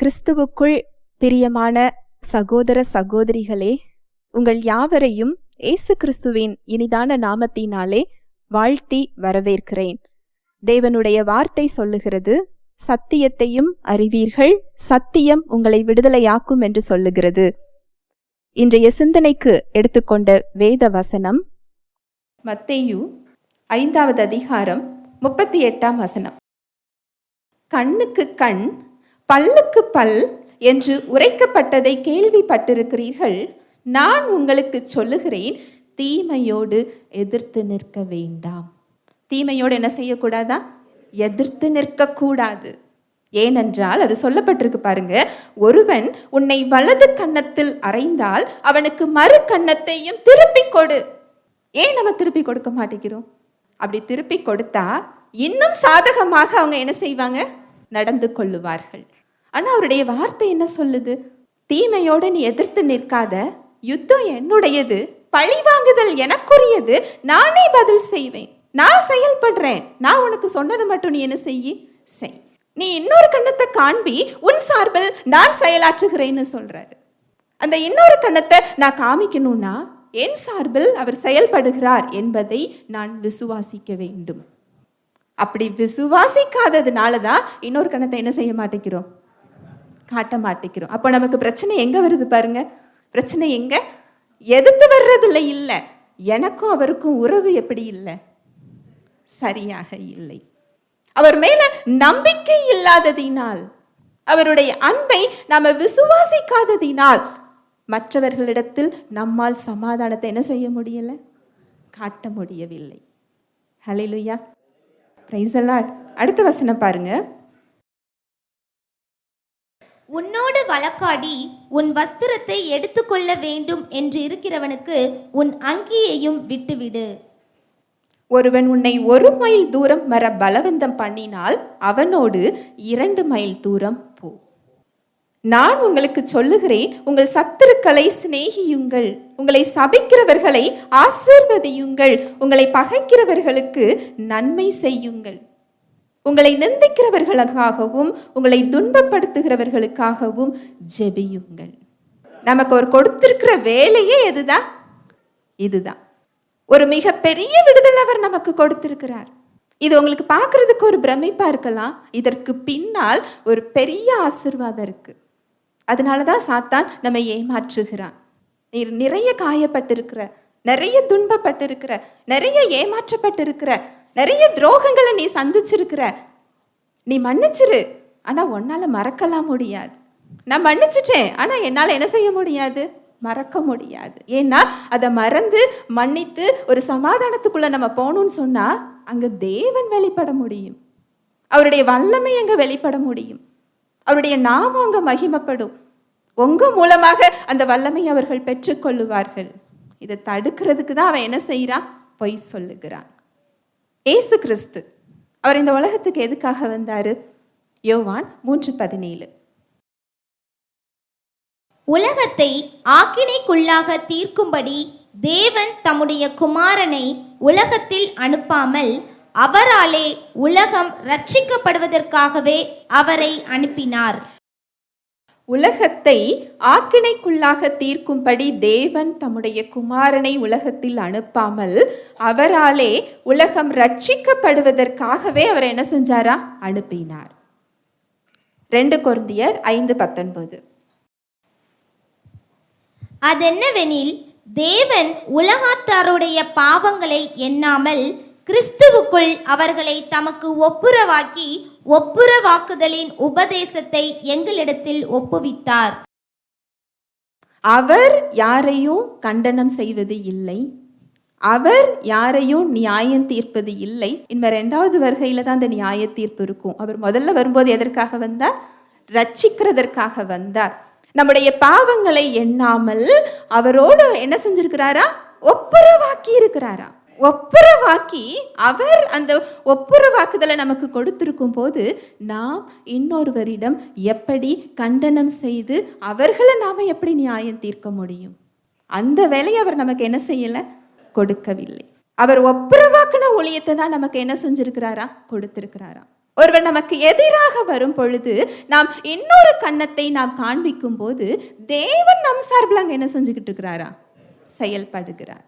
கிறிஸ்துவுக்குள் பிரியமான சகோதர சகோதரிகளே, உங்கள் யாவரையும் இயேசு கிறிஸ்துவின் இனிதான நாமத்தினாலே வாழ்த்தி வரவேற்கிறேன். தேவனுடைய வார்த்தை சொல்லுகிறது, சத்தியத்தையும் அறிவீர்கள், சத்தியம் உங்களை விடுதலையாக்கும் என்று சொல்லுகிறது. இன்றைய சிந்தனைக்கு எடுத்துக்கொண்ட வேத வசனம் மத்தேயு 5வது அதிகாரம் 38ஆம் வசனம். கண்ணுக்கு கண், பல்லுக்கு பல் என்று உரைக்கப்பட்டதை கேள்விப்பட்டிருக்கிறீர்கள். நான் உங்களுக்கு சொல்லுகிறேன், தீமையோடு எதிர்த்து நிற்க வேண்டாம். தீமையோடு என்ன செய்யக்கூடாதா? எதிர்த்து நிற்கக்கூடாது. ஏனென்றால் அது சொல்லப்பட்டிருக்கு பாருங்க, ஒருவன் உன்னை வலது கன்னத்தில் அறைந்தால் அவனுக்கு மறு கன்னத்தையும் திருப்பி கொடு. ஏன் நம்ம திருப்பி கொடுக்க மாட்டேங்கிறோம்? அப்படி திருப்பி கொடுத்தா இன்னும் சாதகமாக அவங்க என்ன செய்வாங்க? நடந்து கொள்ளுவார்கள். ஆனா அவருடைய வார்த்தை என்ன சொல்லுது? தீமையோடு நீ எதிர்த்து நிற்காத, யுத்தம் என்னுடையது, பழிவாங்குதல் எனக்குரியது, நானே பதில் செய்வேன், நான் செயல்படுறேன், நான் உனக்கு சொன்னது மட்டும் நீ என்ன செய். நீ இன்னொரு கண்ணத்தை காண்பி, உன் சார்பில் நான் செயலாற்றுகிறேன்னு சொல்றாரு. அந்த இன்னொரு கண்ணத்தை நான் காமிக்கணும்னா என் சார்பில் அவர் செயல்படுகிறார் என்பதை நான் விசுவாசிக்க வேண்டும். அப்படி விசுவாசிக்காததுனால தான் இன்னொரு கண்ணத்தை என்ன செய்ய மாட்டேங்கிறோம்? காட்ட மாட்டேங்கிறோம். அப்போ நமக்கு பிரச்சனை எங்க வருது பாருங்க. பிரச்சனை எங்க? எதிர்த்து வர்றதில்லை, இல்லை, எனக்கும் அவருக்கும் உறவு எப்படி இல்லை? சரியாக இல்லை. அவர் மேல நம்பிக்கை இல்லாததினால், அவருடைய அன்பை நாம விசுவாசிக்காததினால் மற்றவர்களிடத்தில் நம்மால் சமாதானத்தை என்ன செய்ய முடியல? காட்ட முடியவில்லை. ஹல்லேலூயா, பிரைஸ் தி லார்ட். அடுத்த வசனம் பாருங்க. உன்னோடு வழக்காடி உன் வஸ்திரத்தை எடுத்துக்கொள்ள வேண்டும் என்று இருக்கிறவனுக்கு உன் அங்கியையும் விட்டுவிடு. ஒருவன் உன்னை 1 மைல் தூரம் வர பலவந்தம் பண்ணினால் அவனோடு 2 மைல் தூரம் போ. நான் உங்களுக்கு சொல்லுகிறேன், உங்கள் சத்துருக்களை சிநேகியுங்கள், உங்களை சபிக்கிறவர்களை ஆசீர்வதியுங்கள், உங்களை பகைக்கிறவர்களுக்கு நன்மை செய்யுங்கள், உங்களை நிந்திக்கிறவர்களுக்காகவும் உங்களை துன்பப்படுத்துகிறவர்களுக்காகவும் ஜெபியுங்கள். நமக்கு ஒரு கொடுத்திருக்கிற வேலையே எதுதான்? இதுதான். ஒரு மிக பெரிய விடுதலை அவர் நமக்கு கொடுத்திருக்கிறார். இது உங்களுக்கு பார்க்கறதுக்கு ஒரு பிரமிப்பா இருக்கலாம், இதற்கு பின்னால் ஒரு பெரிய ஆசீர்வாதம் இருக்கு. அதனாலதான் சாத்தான் நம்ம ஏமாற்றுகிறான். நீ நிறைய காயப்பட்டிருக்கிற, நிறைய துன்பப்பட்டிருக்கிற, நிறைய ஏமாற்றப்பட்டிருக்கிற, நிறைய துரோகங்களை நீ சந்திச்சிருக்கிற, நீ மன்னிச்சிரு, ஆனா உன்னால மறக்கலாம் முடியாது. நான் மன்னிச்சிட்டேன், ஆனா என்னால என்ன செய்ய முடியாது? மறக்க முடியாது. ஏன்னா அதை மறந்து மன்னித்து ஒரு சமாதானத்துக்குள்ள நம்ம போகணும்னு சொன்னா அங்க தேவன் வெளிப்பட முடியும், அவருடைய வல்லமை அங்க வெளிப்பட முடியும், அவருடைய நாமம் அங்க மகிமைப்படும். உங்க மூலமாக அந்த வல்லமை அவர்கள் பெற்றுக்கொள்ளுவார்கள். இதை தடுக்கிறதுக்கு தான் அவன் என்ன செய்யறான்? பொய் சொல்லுகிறான். இயேசு கிறிஸ்து அவர் இந்த உலகத்துக்கு எதுக்காக வந்தாரு? யோவான் 3:17. உலகத்தை ஆக்கினைக்குள்ளாக தீர்க்கும்படி தேவன் தம்முடைய குமாரனை உலகத்தில் அனுப்பாமல் அவராலே உலகம் ரட்சிக்கப்படுவதற்காகவே அவரை அனுப்பினார். உலகத்தை ஆக்கினைக்குள்ளாக தீர்க்கும்படி தேவன் தம்முடைய குமாரனை உலகத்தில் அனுப்பாமல் அவராலே உலகம் ரட்சிக்கப்படுவதற்காகவே அவர் என்ன செஞ்சாரா? அனுப்பினார். 2 கொரிந்தியர் 5:19. அதென்னவெனில், தேவன் உலகத்தாருடைய பாவங்களை எண்ணாமல் கிறிஸ்துவுக்குள் அவர்களை தமக்கு ஒப்புரவாக்கி ஒப்புரவாக்குதலின் உபதேசத்தை எங்களிடத்தில் ஒப்புவித்தார். அவர் யாரையும் கண்டனம் செய்வது இல்லை, அவர் யாரையும் நியாயம் தீர்ப்பது இல்லை. இனிமே 2வது வருகையில தான் அந்த நியாய தீர்ப்பு இருக்கும். அவர் முதல்ல வரும்போது எதற்காக வந்தார்? ரட்சிக்கிறதற்காக வந்தார். நம்முடைய பாவங்களை எண்ணாமல் அவரோடு என்ன செஞ்சிருக்கிறாரா? ஒப்புரவாக்கி இருக்கிறாரா. ஒப்புரவாக்கி அவர் அந்த ஒப்புரவாக்குதலை நமக்கு கொடுத்திருக்கும் போது நாம் இன்னொருவரிடம் எப்படி கண்டனம் செய்து அவர்களை நாம எப்படி நியாயம் தீர்க்க முடியும்? அந்த வேலையை அவர் நமக்கு என்ன செய்யல? கொடுக்கவில்லை. அவர் ஒப்புரவாக்கின ஊழியத்தை தான் நமக்கு என்ன செஞ்சிருக்கிறாரா? கொடுத்திருக்கிறாரா. ஒருவர் நமக்கு எதிராக வரும் பொழுது நாம் இன்னொரு கன்னத்தை நாம் காண்பிக்கும் போது தேவன் நம் சார்பில் அங்கே என்ன செஞ்சுக்கிட்டு இருக்கிறாரா? செயல்படுகிறார்.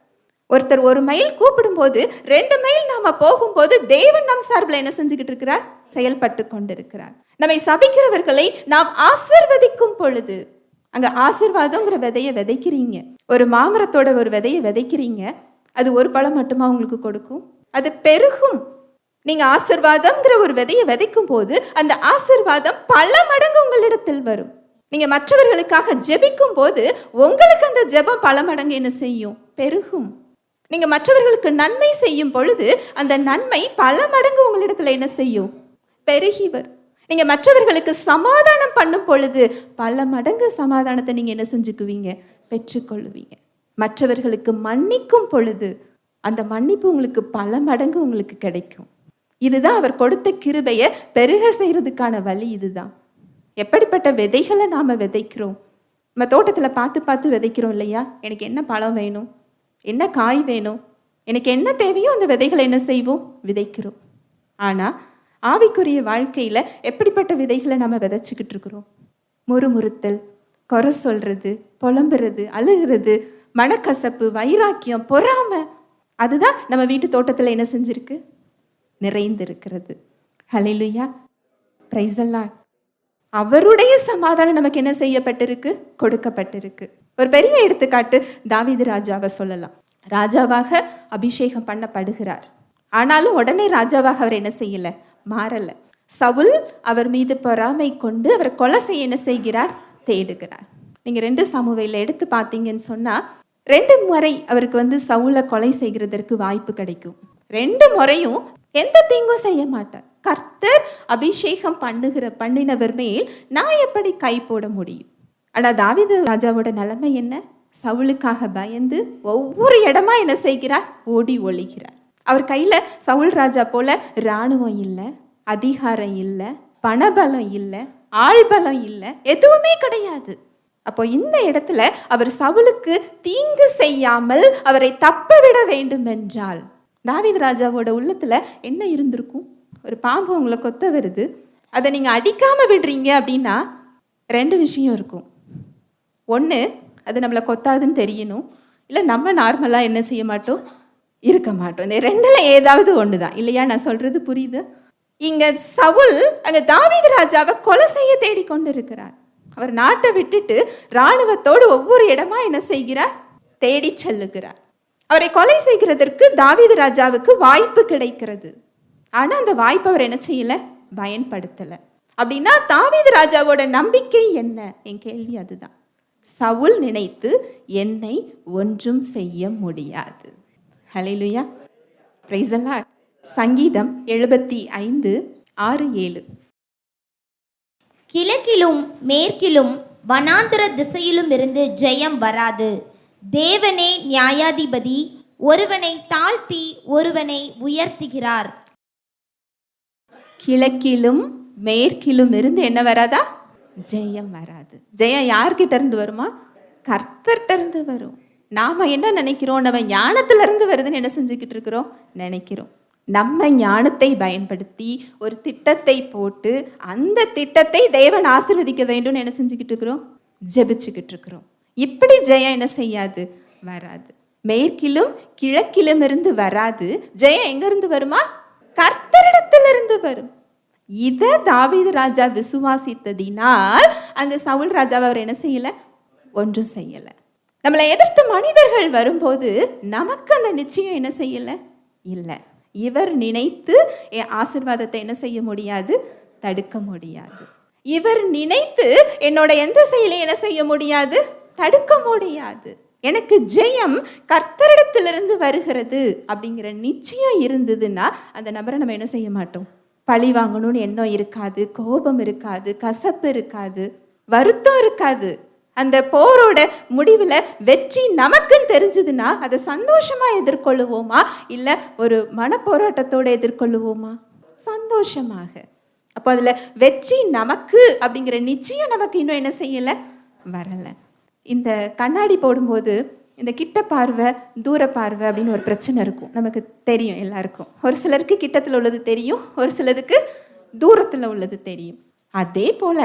ஒருத்தர் 1 மைல் கூப்பிடும் போது 2 மைல் நாம போகும்போது தேவன் நம் சார்பில் என்ன செஞ்சுக்கிட்டு இருக்கிறார்? செயல்பட்டு கொண்டிருக்கிறார். நம்மை சபிக்கிறவர்களை நாம் ஆசீர்வதிக்கும் பொழுது, அங்க ஆசீர்வாதம்ங்கிற விதையை விதைக்கிறீங்க. ஒரு மாமரத்தோட ஒரு விதையை விதைக்கிறீங்க, அது ஒரு பழம் மட்டுமா உங்களுக்கு கொடுக்கும்? அது பெருகும். நீங்க ஆசீர்வாதம்ங்கிற ஒரு விதையை விதைக்கும் போது அந்த ஆசீர்வாதம் பல மடங்கு உங்களிடத்தில் வரும். நீங்க மற்றவர்களுக்காக ஜெபிக்கும் போது உங்களுக்கு அந்த ஜெபம் பல மடங்கு என்ன செய்யும்? பெருகும். நீங்க மற்றவர்களுக்கு நன்மை செய்யும் பொழுது அந்த நன்மை பல மடங்கு உங்களிடத்துல என்ன செய்யும்? பெருகி வரும். நீங்க மற்றவர்களுக்கு சமாதானம் பண்ணும் பொழுது பல மடங்கு சமாதானத்தை நீங்க என்ன செஞ்சுக்குவீங்க? பெற்றுக்கொள்வீங்க. மற்றவர்களுக்கு மன்னிக்கும் பொழுது அந்த மன்னிப்பு உங்களுக்கு பல மடங்கு உங்களுக்கு கிடைக்கும். இதுதான் அவர் கொடுத்த கிருபையை பெருக செய்யறதுக்கான வழி. இதுதான். எப்படிப்பட்ட விதைகளை நாம விதைக்கிறோம்? நம்ம தோட்டத்துல பார்த்து பார்த்து விதைக்கிறோம் இல்லையா? எனக்கு என்ன பழம் வேணும், என்ன காய் வேணும், எனக்கு என்ன தேவையோ அந்த விதைகளை என்ன செய்வோம்? விதைக்கிறோம். ஆனா ஆவிக்குரிய வாழ்க்கையில எப்படிப்பட்ட விதைகளை நம்ம விதைச்சுக்கிட்டு இருக்கிறோம்? முறுமுறுத்தல், குறை சொல்றது, புலம்புறது, அழுகிறது, மனக்கசப்பு, வைராக்கியம், பொறாமை, அதுதான் நம்ம வீட்டு தோட்டத்துல என்ன செஞ்சிருக்கு? நிறைந்திருக்கிறது. ஹல்லேலூயா, பிரைஸ் தி லார்ட். அவருடைய சமாதானம் நமக்கு என்ன செய்யப்பட்டிருக்கு? கொடுக்கப்பட்டிருக்கு. ஒரு பெரிய எடுத்துக்காட்டு தாவீது ராஜாவை சொல்லலாம். ராஜாவாக அபிஷேகம் பண்ணப்படுகிறார். ஆனாலும் உடனே ராஜாவாக அவர் என்ன செய்யல? மாறல. சவுல் அவர் மீது பொறாமை கொண்டு அவர் கொலை செய்ய என்ன செய்கிறார்? தேடுகிறார். நீங்க 2 சாமுவேல எடுத்து பார்த்தீங்கன்னு சொன்னா 2 முறை அவருக்கு சவுலை கொலை செய்கிறதற்கு வாய்ப்பு கிடைக்கும். 2 முறையும் எந்த தீங்கும் செய்ய மாட்டார். கர்த்தர் அபிஷேகம் பண்ணினவர் மேல் நான் எப்படி கை போட முடியும்? ஆனா தாவீது ராஜாவோட நிலைமை என்ன? சவுலுக்காக பயந்து ஒவ்வொரு இடமா என்ன செய்கிறார்? ஓடி ஒளிகிறார். அவர் கையில சவுல் ராஜா போல இராணுவம் இல்லை, அதிகாரம் இல்லை, பணபலம் இல்லை, ஆள்பலம் இல்லை, எதுவுமே கிடையாது. அப்போ இந்த இடத்துல அவர் சவுலுக்கு தீங்கு செய்யாமல் அவரை தப்ப விட வேண்டும் என்றால் தாவீது ராஜாவோட உள்ளத்துல என்ன இருந்திருக்கும்? ஒரு பாம்பு உங்களை கொத்த வருது, அதை நீங்க அடிக்காம விடுறீங்க அப்படின்னா 2 விஷயம் இருக்கும். ஒன்று, அது நம்மளை கொத்தாதுன்னு தெரியணும். இல்லை நம்ம நார்மலா என்ன செய்ய மாட்டோம்? இருக்க மாட்டோம். இந்த 2ல ஏதாவது ஒன்று தான் இல்லையா? நான் சொல்றது புரியுது? இங்க சவுல் அங்க தாவீது ராஜாவை கொலை செய்ய தேடிக்கொண்டு இருக்கிறார். அவர் நாட்டை விட்டுட்டு இராணுவத்தோடு ஒவ்வொரு இடமா என்ன செய்கிறார்? தேடி செல்லுகிறார். அவரை கொலை செய்கிறதற்கு தாவீது ராஜாவுக்கு வாய்ப்பு கிடைக்கிறது. ஆனா அந்த வாய்ப்பை அவர் என்ன செய்யல? பயன்படுத்தல. அப்படின்னா தாவீது ராஜாவோட நம்பிக்கை என்ன? என் கேள்வி அதுதான். சவுல் நினைத்து என்னை ஒன்றும் செய்ய முடியாது. ஹல்லேலூயா, பிரைஸ் தி லார்ட். சங்கீதம் 75:6-7. கிழக்கிலும் மேற்கிலும் வனாந்தர திசையிலும் இருந்து ஜெயம் வராது. தேவனே நியாயாதிபதி, ஒருவனை தாழ்த்தி ஒருவனை உயர்த்துகிறார். கிழக்கிலும் மேற்கிலும் இருந்து என்ன வராதா? ஜெயம் வராது. ஜெயம் யார்கிட்ட இருந்து வருமா? கர்த்தர்கிட்ட இருந்து வரும். நாம என்ன நினைக்கிறோம்? நம்ம ஞானத்துல இருந்து வருதுன்னு என்ன செஞ்சுக்கிட்டு இருக்கிறோம்? நினைக்கிறோம். நம்ம ஞானத்தை பயன்படுத்தி ஒரு திட்டத்தை போட்டு அந்த திட்டத்தை தேவன் ஆசீர்வதிக்க வேண்டும்னு என்ன செஞ்சுக்கிட்டு இருக்கிறோம்? ஜெபிச்சுக்கிட்டு இருக்கிறோம். இப்படி ஜெயம் என்ன செய்யாது? வராது. மேற்கிலும் கிழக்கிலும் இருந்து வராது. ஜெயம் எங்க இருந்து வருமா? கர்த்தரிடத்திலிருந்து வரும். இதை தாவீது ராஜா விசுவாசித்ததினால் அங்க சவுல் ராஜாவை அவர் என்ன செய்யல? ஒன்றும் செய்யல. நம்மளை எதிர்த்து மனிதர்கள் வரும்போது நமக்கு அந்த நிச்சயம் என்ன செய்யல? இல்லை. இவர் நினைத்து என் ஆசீர்வாதத்தை என்ன செய்ய முடியாது? தடுக்க முடியாது. இவர் நினைத்து என்னோட எந்த செயலையும் என்ன செய்ய முடியாது? தடுக்க முடியாது. எனக்கு ஜெயம் கர்த்தரிடத்திலிருந்து வருகிறது அப்படிங்கிற நிச்சயம் இருந்ததுன்னா அந்த நபரை நம்ம என்ன செய்ய மாட்டோம்? பழி வாங்கணும்னு எண்ணம் இருக்காது, கோபம் இருக்காது, கசப்பு இருக்காது, வருத்தம் இருக்காது. அந்த போரோட முடிவில் வெற்றி நமக்குன்னு தெரிஞ்சதுன்னா அதை சந்தோஷமா எதிர்கொள்ளுவோமா? இல்லை ஒரு மனப்போராட்டத்தோடு எதிர்கொள்ளுவோமா? சந்தோஷமாக. அப்போ அதில் வெற்றி நமக்கு அப்படிங்கிற நிச்சயம் நமக்கு இன்னும் என்ன செய்யலை? வரலை. இந்த கண்ணாடி போடும்போது இந்த கிட்ட பார்வை தூர பார்வை அப்படின்னு ஒரு பிரச்சனை இருக்கும். நமக்கு தெரியும் எல்லாருக்கும். ஒரு சிலருக்கு கிட்டத்தில் உள்ளது தெரியும், ஒரு சிலருக்கு தூரத்துல உள்ளது தெரியும். அதே போல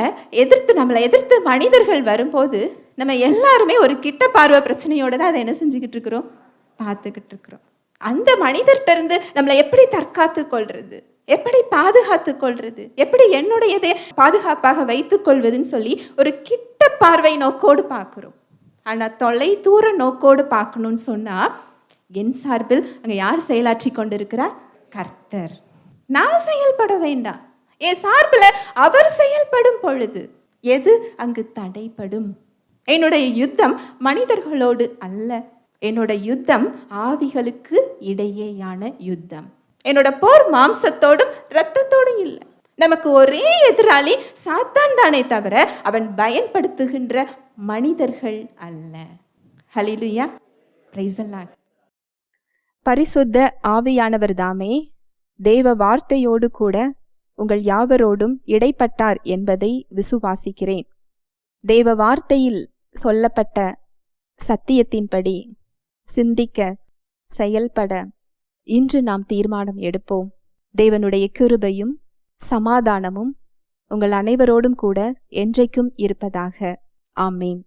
நம்மளை எதிர்த்து மனிதர்கள் வரும்போது நம்ம எல்லாருமே ஒரு கிட்ட பார்வை பிரச்சனையோட தான் அதை என்ன செஞ்சுக்கிட்டு இருக்கிறோம், பார்த்துக்கிட்டு இருக்கிறோம். அந்த மனிதர்கிட்ட இருந்து நம்மளை எப்படி தற்காத்து கொள்றது, எப்படி பாதுகாத்து கொள்றது, எப்படி என்னுடையதை பாதுகாப்பாக வைத்துக் கொள்வதுன்னு சொல்லி ஒரு கிட்ட பார்வை நோக்கோடு பார்க்கிறோம். ஆனா தொலை தூர நோக்கோடு பார்க்கணும்னு சொன்னா என் சார்பில் அங்க யார் செயலாற்றி கொண்டிருக்கிறார்? கர்த்தர். நான் செயல்பட வேண்டாம், என் சார்பில் அவர் செயல்படும் பொழுது எது அங்கு தடைப்படும்? என்னுடைய யுத்தம் மனிதர்களோடு அல்ல, என்னோட யுத்தம் ஆவிகளுக்கு இடையேயான யுத்தம். என்னோட போர் மாம்சத்தோடும் இரத்தத்தோடும் இல்லை. நமக்கு ஒரே எதிராளி சாத்தான் தானே தவிர அவன் பயன்படுத்துகின்ற மனிதர்கள் அல்ல. ஹல்லேலூயா, பிரைஸ் தி லார்ட். பரிசுத்த ஆவியானவர் தாமே தேவ வார்த்தையோடு கூட உங்கள் யாவரோடும் இடைப்பட்டார் என்பதை விசுவாசிக்கிறேன். தேவ வார்த்தையில் சொல்லப்பட்ட சத்தியத்தின்படி சிந்திக்க, செயல்பட இன்று நாம் தீர்மானம் எடுப்போம். தேவனுடைய கிருபையும் சமாதானமும் உங்கள் அனைவரோடும் கூட என்றைக்கும் இருப்பதாக. ஆமேன்.